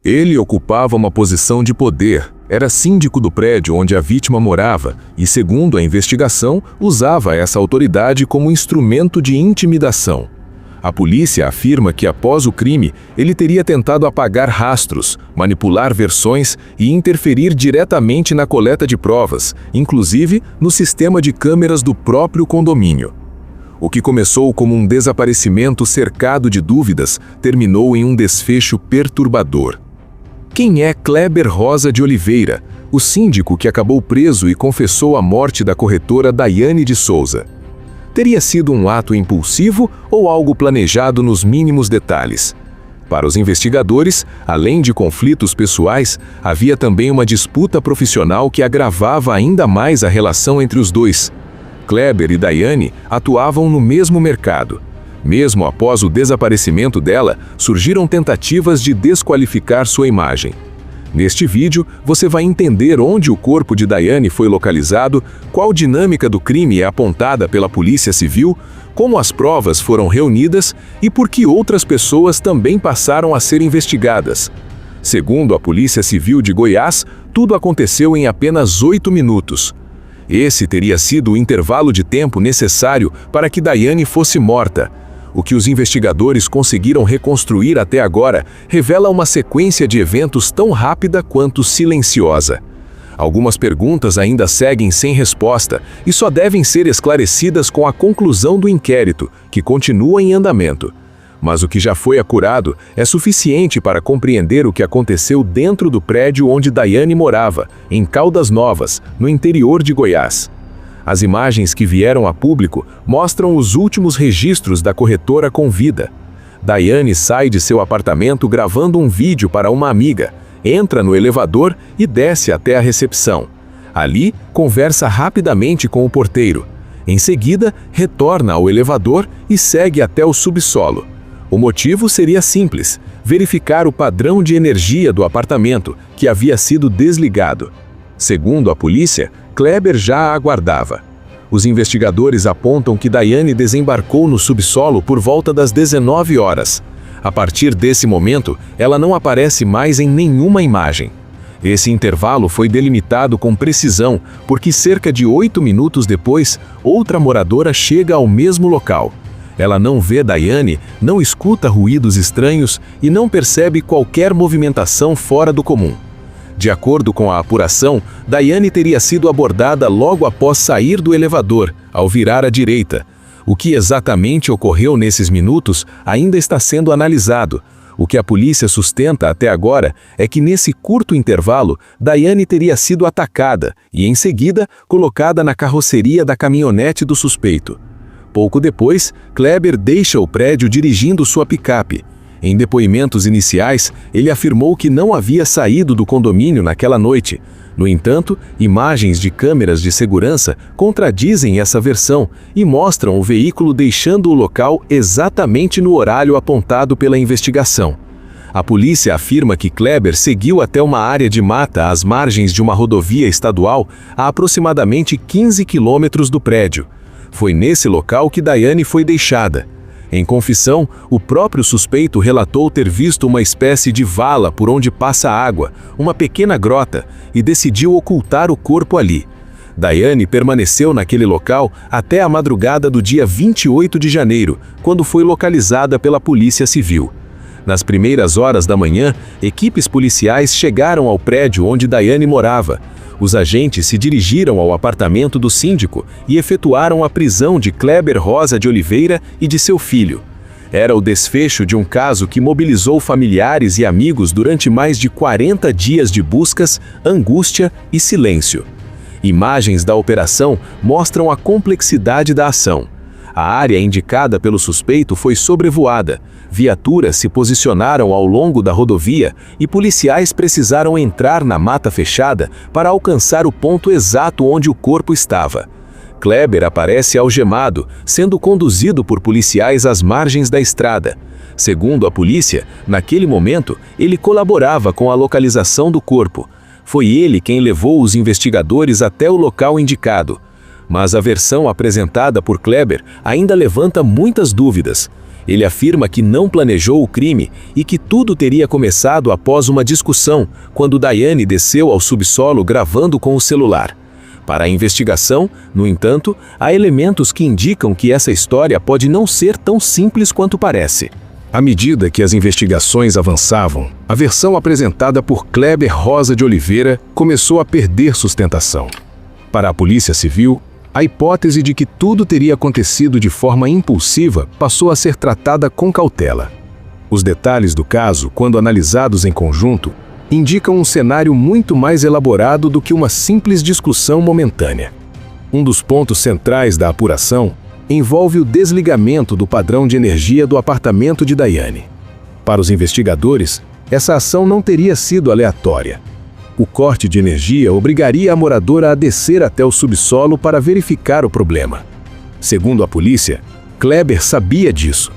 Ele ocupava uma posição de poder, era síndico do prédio onde a vítima morava e, segundo a investigação, usava essa autoridade como instrumento de intimidação. A polícia afirma que, após o crime, ele teria tentado apagar rastros, manipular versões e interferir diretamente na coleta de provas, inclusive no sistema de câmeras do próprio condomínio. O que começou como um desaparecimento cercado de dúvidas terminou em um desfecho perturbador. Quem é Kleber Rosa de Oliveira, o síndico que acabou preso e confessou a morte da corretora Daiane de Souza? Teria sido um ato impulsivo ou algo planejado nos mínimos detalhes? Para os investigadores, além de conflitos pessoais, havia também uma disputa profissional que agravava ainda mais a relação entre os dois. Kleber e Daiane atuavam no mesmo mercado. Mesmo após o desaparecimento dela, surgiram tentativas de desqualificar sua imagem. Neste vídeo, você vai entender onde o corpo de Daiane foi localizado, qual dinâmica do crime é apontada pela Polícia Civil, como as provas foram reunidas e por que outras pessoas também passaram a ser investigadas. Segundo a Polícia Civil de Goiás, tudo aconteceu em apenas 8 minutos. Esse teria sido o intervalo de tempo necessário para que Daiane fosse morta. O que os investigadores conseguiram reconstruir até agora revela uma sequência de eventos tão rápida quanto silenciosa. Algumas perguntas ainda seguem sem resposta e só devem ser esclarecidas com a conclusão do inquérito, que continua em andamento. Mas o que já foi acurado é suficiente para compreender o que aconteceu dentro do prédio onde Daiane morava, em Caldas Novas, no interior de Goiás. As imagens que vieram a público mostram os últimos registros da corretora com vida. Daiane sai de seu apartamento gravando um vídeo para uma amiga, entra no elevador e desce até a recepção. Ali, conversa rapidamente com o porteiro. Em seguida, retorna ao elevador e segue até o subsolo. O motivo seria simples: verificar o padrão de energia do apartamento, que havia sido desligado. Segundo a polícia, Kleber já a aguardava. Os investigadores apontam que Daiane desembarcou no subsolo por volta das 19 horas. A partir desse momento, ela não aparece mais em nenhuma imagem. Esse intervalo foi delimitado com precisão, porque cerca de 8 minutos depois, outra moradora chega ao mesmo local. Ela não vê Daiane, não escuta ruídos estranhos e não percebe qualquer movimentação fora do comum. De acordo com a apuração, Daiane teria sido abordada logo após sair do elevador, ao virar à direita. O que exatamente ocorreu nesses minutos ainda está sendo analisado. O que a polícia sustenta até agora é que nesse curto intervalo, Daiane teria sido atacada e, em seguida, colocada na carroceria da caminhonete do suspeito. Pouco depois, Kleber deixa o prédio dirigindo sua picape. Em depoimentos iniciais, ele afirmou que não havia saído do condomínio naquela noite. No entanto, imagens de câmeras de segurança contradizem essa versão e mostram o veículo deixando o local exatamente no horário apontado pela investigação. A polícia afirma que Kleber seguiu até uma área de mata às margens de uma rodovia estadual a aproximadamente 15 quilômetros do prédio. Foi nesse local que Daiane foi deixada. Em confissão, o próprio suspeito relatou ter visto uma espécie de vala por onde passa água, uma pequena grota, e decidiu ocultar o corpo ali. Daiane permaneceu naquele local até a madrugada do dia 28 de janeiro, quando foi localizada pela Polícia Civil. Nas primeiras horas da manhã, equipes policiais chegaram ao prédio onde Daiane morava. Os agentes se dirigiram ao apartamento do síndico e efetuaram a prisão de Kleber Rosa de Oliveira e de seu filho. Era o desfecho de um caso que mobilizou familiares e amigos durante mais de 40 dias de buscas, angústia e silêncio. Imagens da operação mostram a complexidade da ação. A área indicada pelo suspeito foi sobrevoada, viaturas se posicionaram ao longo da rodovia e policiais precisaram entrar na mata fechada para alcançar o ponto exato onde o corpo estava. Kleber aparece algemado, sendo conduzido por policiais às margens da estrada. Segundo a polícia, naquele momento, ele colaborava com a localização do corpo. Foi ele quem levou os investigadores até o local indicado. Mas a versão apresentada por Kleber ainda levanta muitas dúvidas. Ele afirma que não planejou o crime e que tudo teria começado após uma discussão, quando Diane desceu ao subsolo gravando com o celular. Para a investigação, no entanto, há elementos que indicam que essa história pode não ser tão simples quanto parece. À medida que as investigações avançavam, a versão apresentada por Kleber Rosa de Oliveira começou a perder sustentação. Para a Polícia Civil, a hipótese de que tudo teria acontecido de forma impulsiva passou a ser tratada com cautela. Os detalhes do caso, quando analisados em conjunto, indicam um cenário muito mais elaborado do que uma simples discussão momentânea. Um dos pontos centrais da apuração envolve o desligamento do padrão de energia do apartamento de Diane. Para os investigadores, essa ação não teria sido aleatória. O corte de energia obrigaria a moradora a descer até o subsolo para verificar o problema. Segundo a polícia, Kleber sabia disso.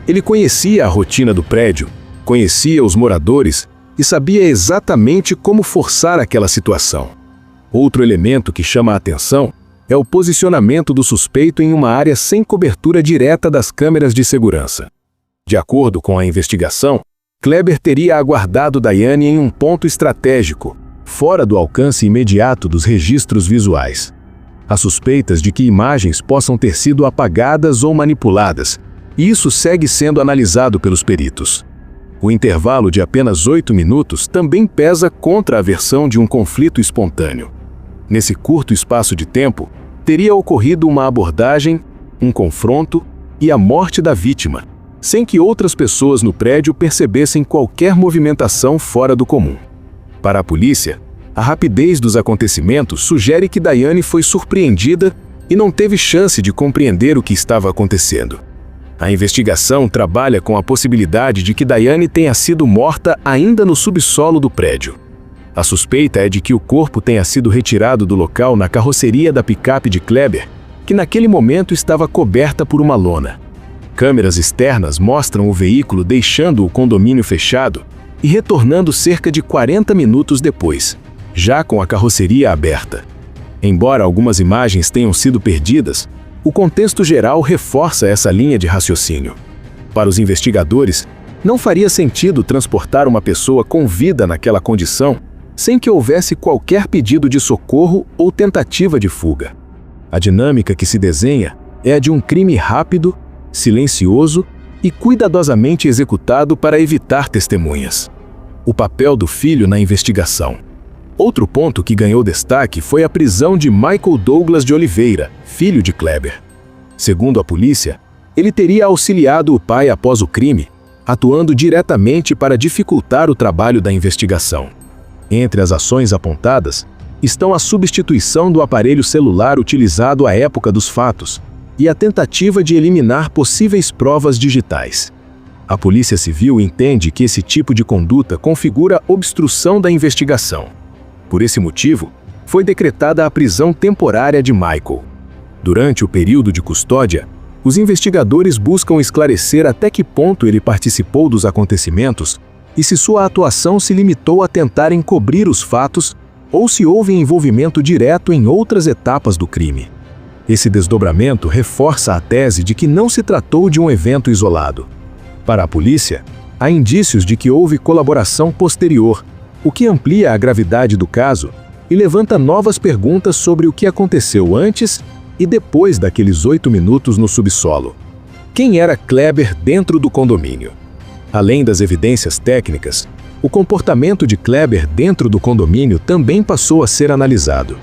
Ele conhecia a rotina do prédio, conhecia os moradores e sabia exatamente como forçar aquela situação. Outro elemento que chama a atenção é o posicionamento do suspeito em uma área sem cobertura direta das câmeras de segurança. De acordo com a investigação, Kleber teria aguardado Diane em um ponto estratégico, fora do alcance imediato dos registros visuais. Há suspeitas de que imagens possam ter sido apagadas ou manipuladas, e isso segue sendo analisado pelos peritos. O intervalo de apenas 8 minutos também pesa contra a versão de um conflito espontâneo. Nesse curto espaço de tempo, teria ocorrido uma abordagem, um confronto e a morte da vítima, sem que outras pessoas no prédio percebessem qualquer movimentação fora do comum. Para a polícia, a rapidez dos acontecimentos sugere que Diane foi surpreendida e não teve chance de compreender o que estava acontecendo. A investigação trabalha com a possibilidade de que Diane tenha sido morta ainda no subsolo do prédio. A suspeita é de que o corpo tenha sido retirado do local na carroceria da picape de Kleber, que naquele momento estava coberta por uma lona. Câmeras externas mostram o veículo deixando o condomínio fechado e retornando cerca de 40 minutos depois, já com a carroceria aberta. Embora algumas imagens tenham sido perdidas, o contexto geral reforça essa linha de raciocínio. Para os investigadores, não faria sentido transportar uma pessoa com vida naquela condição sem que houvesse qualquer pedido de socorro ou tentativa de fuga. A dinâmica que se desenha é a de um crime rápido, silencioso e cuidadosamente executado para evitar testemunhas. O papel do filho na investigação. Outro ponto que ganhou destaque foi a prisão de Michael Douglas de Oliveira, filho de Kleber. Segundo a polícia, ele teria auxiliado o pai após o crime, atuando diretamente para dificultar o trabalho da investigação. Entre as ações apontadas estão a substituição do aparelho celular utilizado à época dos fatos e a tentativa de eliminar possíveis provas digitais. A Polícia Civil entende que esse tipo de conduta configura obstrução da investigação. Por esse motivo, foi decretada a prisão temporária de Michael. Durante o período de custódia, os investigadores buscam esclarecer até que ponto ele participou dos acontecimentos e se sua atuação se limitou a tentar encobrir os fatos ou se houve envolvimento direto em outras etapas do crime. Esse desdobramento reforça a tese de que não se tratou de um evento isolado. Para a polícia, há indícios de que houve colaboração posterior, o que amplia a gravidade do caso e levanta novas perguntas sobre o que aconteceu antes e depois daqueles 8 minutos no subsolo. Quem era Kleber dentro do condomínio? Além das evidências técnicas, o comportamento de Kleber dentro do condomínio também passou a ser analisado.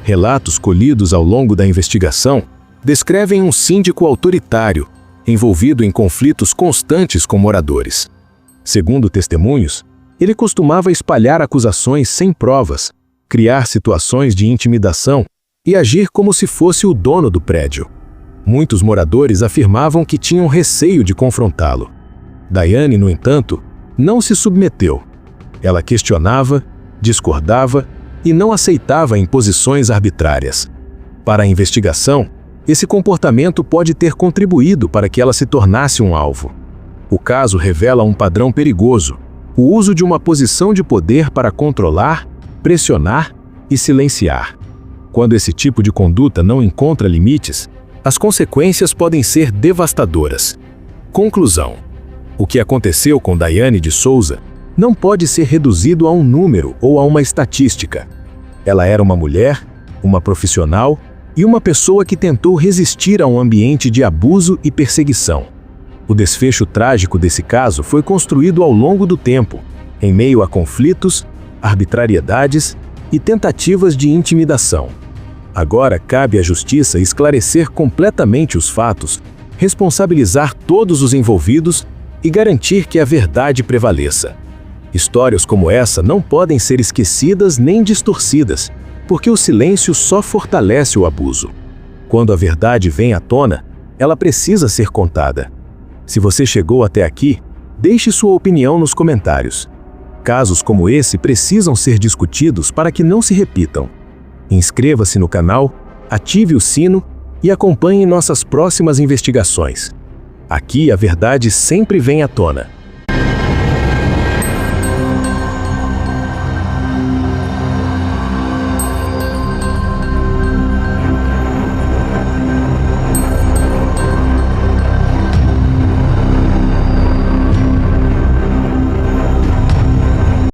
Relatos colhidos ao longo da investigação descrevem um síndico autoritário, envolvido em conflitos constantes com moradores. Segundo testemunhos, ele costumava espalhar acusações sem provas, criar situações de intimidação e agir como se fosse o dono do prédio. Muitos moradores afirmavam que tinham receio de confrontá-lo. Diane, no entanto, não se submeteu. Ela questionava, discordava e não aceitava imposições arbitrárias. Para a investigação, esse comportamento pode ter contribuído para que ela se tornasse um alvo. O caso revela um padrão perigoso: o uso de uma posição de poder para controlar, pressionar e silenciar. Quando esse tipo de conduta não encontra limites, as consequências podem ser devastadoras. Conclusão: o que aconteceu com Daiane de Souza não pode ser reduzido a um número ou a uma estatística. Ela era uma mulher, uma profissional e uma pessoa que tentou resistir a um ambiente de abuso e perseguição. O desfecho trágico desse caso foi construído ao longo do tempo, em meio a conflitos, arbitrariedades e tentativas de intimidação. Agora cabe à justiça esclarecer completamente os fatos, responsabilizar todos os envolvidos e garantir que a verdade prevaleça. Histórias como essa não podem ser esquecidas nem distorcidas, porque o silêncio só fortalece o abuso. Quando a verdade vem à tona, ela precisa ser contada. Se você chegou até aqui, deixe sua opinião nos comentários. Casos como esse precisam ser discutidos para que não se repitam. Inscreva-se no canal, ative o sino e acompanhe nossas próximas investigações. Aqui a verdade sempre vem à tona.